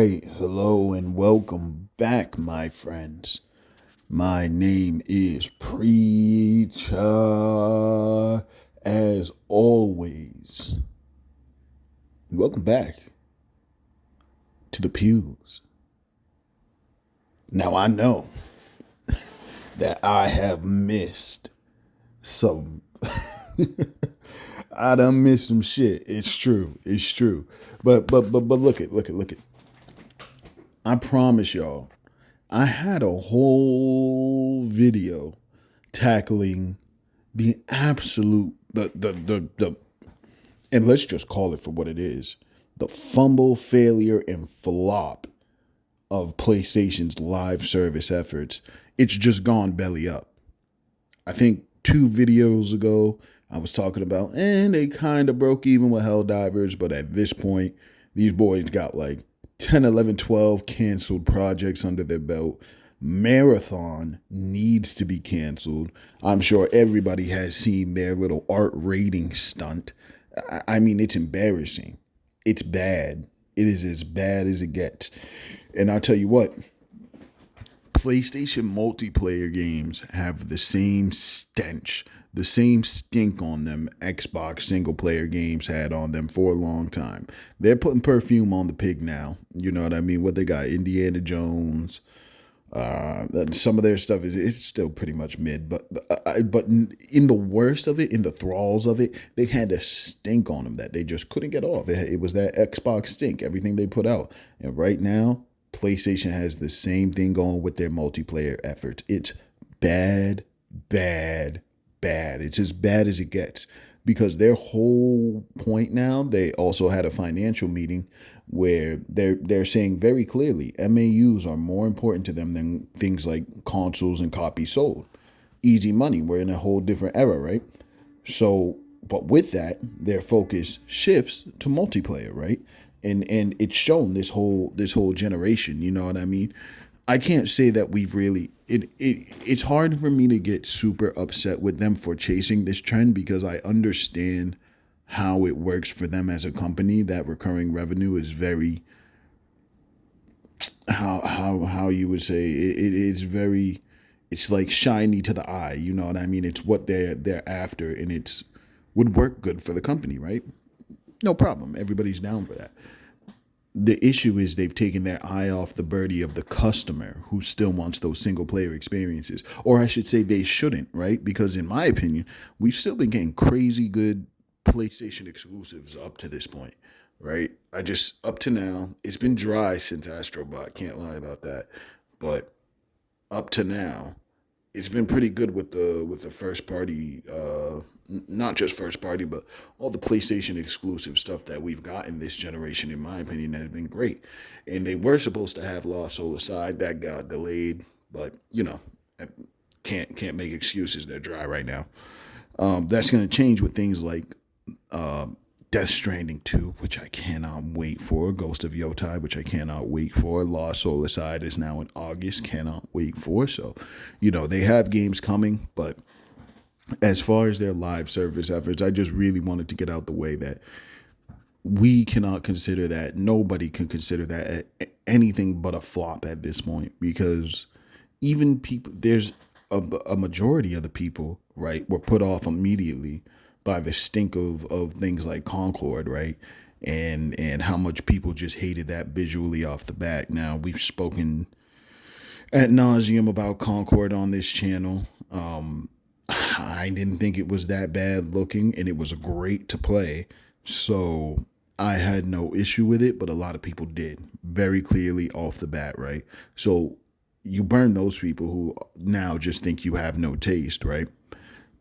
right, hello and welcome back, my friends. My name is Preacher, as always. And welcome back to the pews. Now, I know that I have missed some. I done missed some shit. It's true. It's true. But look it. I promise y'all, I had a whole video tackling the absolute the and let's just call it for what it is, the fumble, failure, and flop of PlayStation's live service efforts. It's just gone belly up. I think 2 videos ago I was talking about, and they kind of broke even with Helldivers, but at this point, these boys got like 10, 11, 12 canceled projects under their belt. Marathon needs to be canceled. I'm sure everybody has seen their little art rating stunt. I mean, it's embarrassing. It's bad. It is as bad as it gets. And I'll tell you what, PlayStation multiplayer games have the same stench, the same stink on them Xbox single player games had on them for a long time. They're putting perfume on the pig now. You know what I mean? What they got, Indiana Jones. Some of their stuff it's still pretty much mid, but in the worst of it, in the thralls of it, they had a stink on them that they just couldn't get off. It was that Xbox stink, everything they put out. And right now, PlayStation has the same thing going with their multiplayer efforts. It's bad, bad, bad. It's as bad as it gets because their whole point now, they also had a financial meeting where they're saying very clearly MAUs are more important to them than things like consoles and copies sold. Easy money. We're in a whole different era, right? So, but with that, their focus shifts to multiplayer, right? And it's shown this whole generation, you know what I mean? I can't say that we've really it's hard for me to get super upset with them for chasing this trend because I understand how it works for them as a company. That recurring revenue is very how you would say it is very, it's like shiny to the eye, you know what I mean? It's what they're after, and it's would work good for the company, right? No problem. Everybody's down for that. The issue is they've taken their eye off the birdie of the customer who still wants those single player experiences. Or I should say they shouldn't, right? Because in my opinion, we've still been getting crazy good PlayStation exclusives up to this point, right? Up to now, it's been dry since Astrobot, can't lie about that. But up to now, it's been pretty good with the first party, not just first party, but all the PlayStation exclusive stuff that we've gotten this generation. In my opinion, has been great. And they were supposed to have Lost Soul Aside, that got delayed, but you know, I can't make excuses. They're dry right now. That's going to change with things like Death Stranding 2, which I cannot wait for. Ghost of Yotai, which I cannot wait for. Lost Soul Aside is now in August. Cannot wait for. So, you know, they have games coming. But as far as their live service efforts, I just really wanted to get out the way that we cannot consider that. Nobody can consider that anything but a flop at this point. Because even people, there's a majority of the people, right, were put off immediately by the stink of things like Concord, right? And how much people just hated that visually off the bat. Now, we've spoken ad nauseum about Concord on this channel. I didn't think it was that bad looking, and it was great to play. So I had no issue with it, but a lot of people did, very clearly off the bat, right? So you burn those people who now just think you have no taste, right?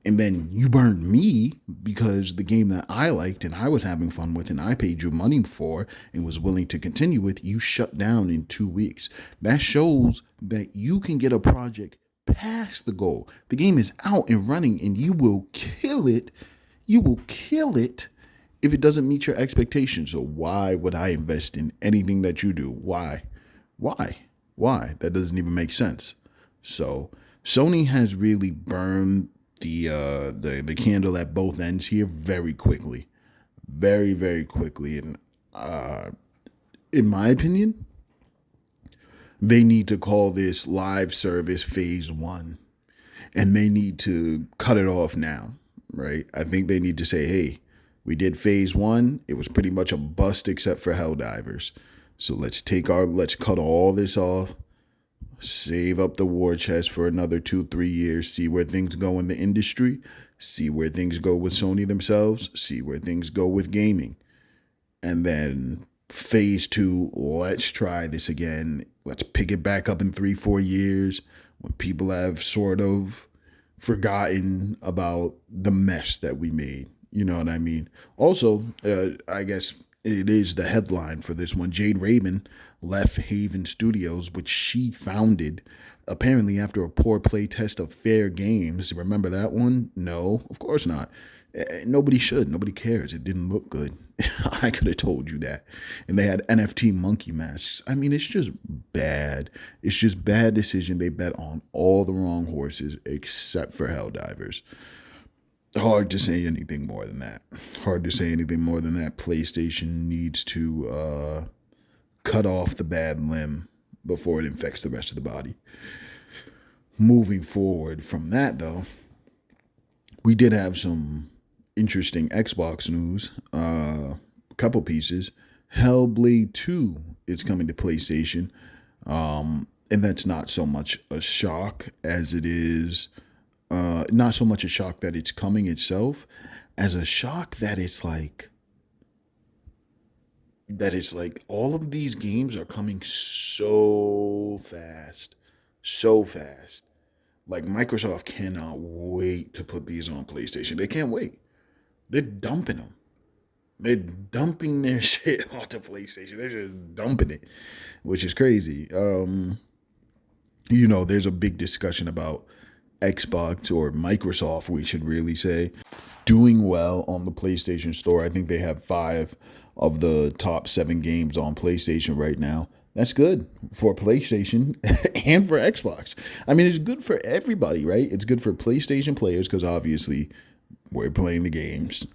And then you burned me because the game that I liked and I was having fun with and I paid you money for and was willing to continue with, you shut down in 2 weeks. That shows that you can get a project past the goal. The game is out and running and you will kill it. You will kill it if it doesn't meet your expectations. So why would I invest in anything that you do? Why? That doesn't even make sense. So Sony has really burned the candle at both ends here very quickly, very quickly, and in my opinion, They need to call this live service phase one, and they need to cut it off now, right? I think they need to say, hey, we did phase one. It was pretty much a bust except for Helldivers. So let's cut all this off, save up the war chest for another 2, 3 years, see where things go in the industry, see where things go with Sony themselves, see where things go with gaming. And then phase two, let's try this again. Let's pick it back up in 3, 4 years when people have sort of forgotten about the mess that we made. You know what I mean? Also, I guess it is the headline for this one. Jade Raymond left Haven Studios, which she founded apparently after a poor play test of Fair Games. Remember that one? No, of course not. Nobody should. Nobody cares. It didn't look good. I could have told you that. And they had NFT monkey masks. I mean, it's just bad. It's just bad decision. They bet on all the wrong horses except for Helldivers. Hard to say anything more than that. Hard to say anything more than that. PlayStation needs to cut off the bad limb before it infects the rest of the body. Moving forward from that, though, we did have some interesting Xbox news. A couple pieces. Hellblade 2 is coming to PlayStation. And that's not so much a shock as it is, not so much a shock that it's coming itself, as a shock that it's like all of these games are coming so fast. So fast. Like Microsoft cannot wait to put these on PlayStation. They can't wait. They're dumping them. They're dumping their shit onto PlayStation. They're just dumping it, which is crazy. There's a big discussion about Xbox, or Microsoft, we should really say, doing well on the PlayStation Store. I think they have 5 of the top 7 games on PlayStation right now. That's good for PlayStation and for Xbox. I mean, it's good for everybody, right? It's good for PlayStation players because obviously we're playing the games.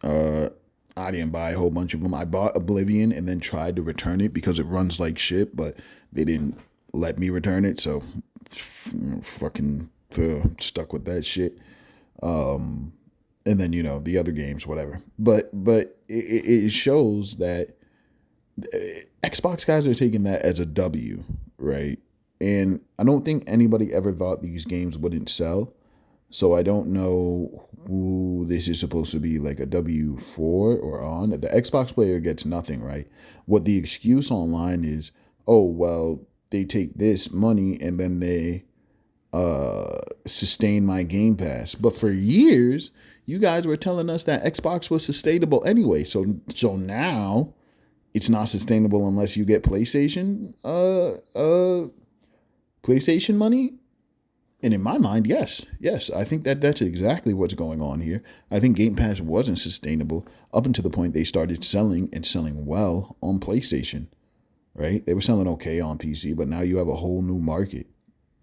I didn't buy a whole bunch of them. I bought Oblivion and then tried to return it because it runs like shit, but they didn't let me return it, so fucking stuck with that shit. And then the other games, whatever. But it shows that Xbox guys are taking that as a W, right? And I don't think anybody ever thought these games wouldn't sell. So I don't know who this is supposed to be, like a W for or on. The Xbox player gets nothing, right? What the excuse online is, oh, well, they take this money and then they sustain my Game Pass. But for years, you guys were telling us that Xbox was sustainable anyway. So now it's not sustainable unless you get PlayStation money. And in my mind, yes, I think that's exactly what's going on here. I think Game Pass wasn't sustainable up until the point they started selling well on PlayStation, right? They were selling okay on PC, but now you have a whole new market.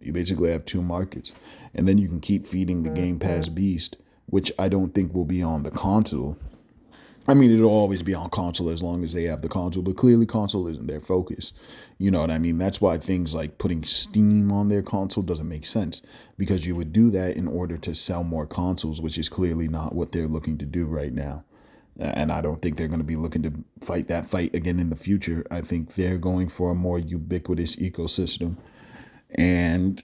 You basically have 2 markets. And then you can keep feeding the Game Pass beast, which I don't think will be on the console. I mean, it'll always be on console as long as they have the console, but clearly console isn't their focus. You know what I mean? That's why things like putting Steam on their console doesn't make sense, because you would do that in order to sell more consoles, which is clearly not what they're looking to do right now. And I don't think they're going to be looking to fight that fight again in the future. I think they're going for a more ubiquitous ecosystem. And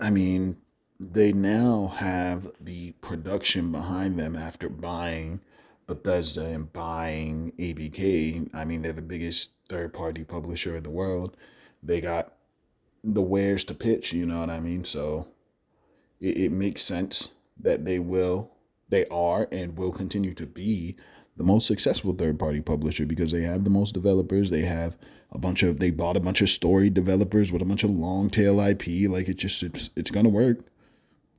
I mean, they now have the production behind them after buying Bethesda and buying ABK. I mean, they're the biggest third-party publisher in the world. They got the wares to pitch, you know what I mean? So it makes sense that they are and will continue to be the most successful third-party publisher, because they have the most developers. They bought a bunch of story developers with a bunch of long tail IP. Like, it's going to work.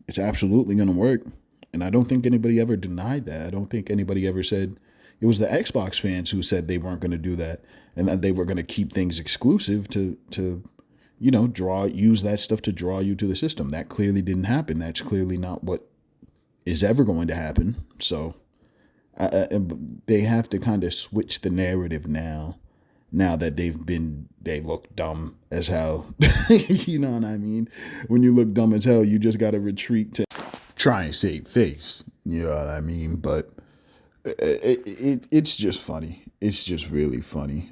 It's absolutely going to work. And I don't think anybody ever denied that. I don't think anybody ever said, it was the Xbox fans who said they weren't going to do that and that they were going to keep things exclusive to use that stuff to draw you to the system. That clearly didn't happen. That's clearly not what is ever going to happen. So they have to kind of switch the narrative now now that they look dumb as hell. You know what I mean? When you look dumb as hell, you just got to retreat to try and save face. You know what I mean? But it's just funny. It's just really funny.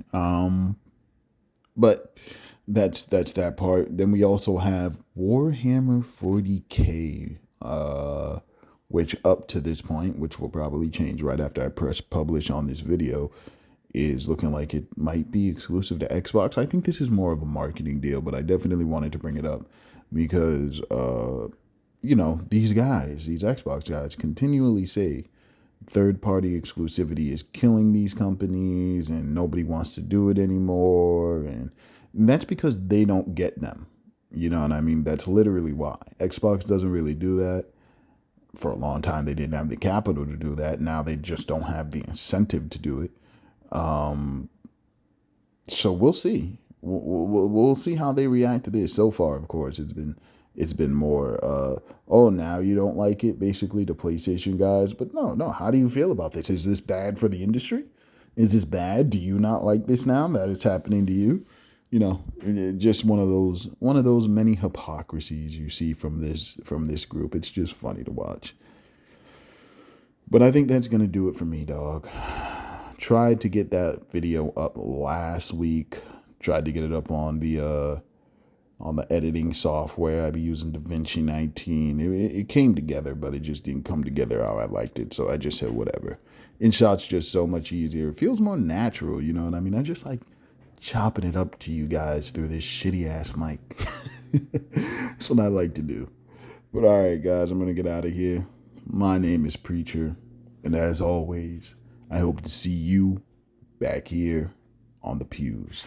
But that's that part. Then we also have Warhammer 40K, which up to this point, which will probably change right after I press publish on this video, is looking like it might be exclusive to Xbox. I think this is more of a marketing deal, but I definitely wanted to bring it up because, these guys, these Xbox guys continually say third-party exclusivity is killing these companies and nobody wants to do it anymore. And that's because they don't get them. You know what I mean? That's literally why. Xbox doesn't really do that. For a long time, they didn't have the capital to do that. Now they just don't have the incentive to do it. So we'll see. We'll see how they react to this. So far, of course, it's been more, oh, now you don't like it, basically, the PlayStation guys. But no, how do you feel about this? Is this bad for the industry? Is this bad? Do you not like this now that it's happening to you? Just one of those many hypocrisies you see from this group. It's just funny to watch. But I think that's gonna do it for me, dog. Tried to get that video up last week. Tried to get it up on the editing software. I'd be using DaVinci 19. It came together, but it just didn't come together how I liked it. So I just said whatever. InShot's just so much easier. It feels more natural, you know what I mean? I just like chopping it up to you guys through this shitty ass mic. That's what I like to do. But all right, guys, I'm going to get out of here. My name is Preacher. And as always, I hope to see you back here on the pews.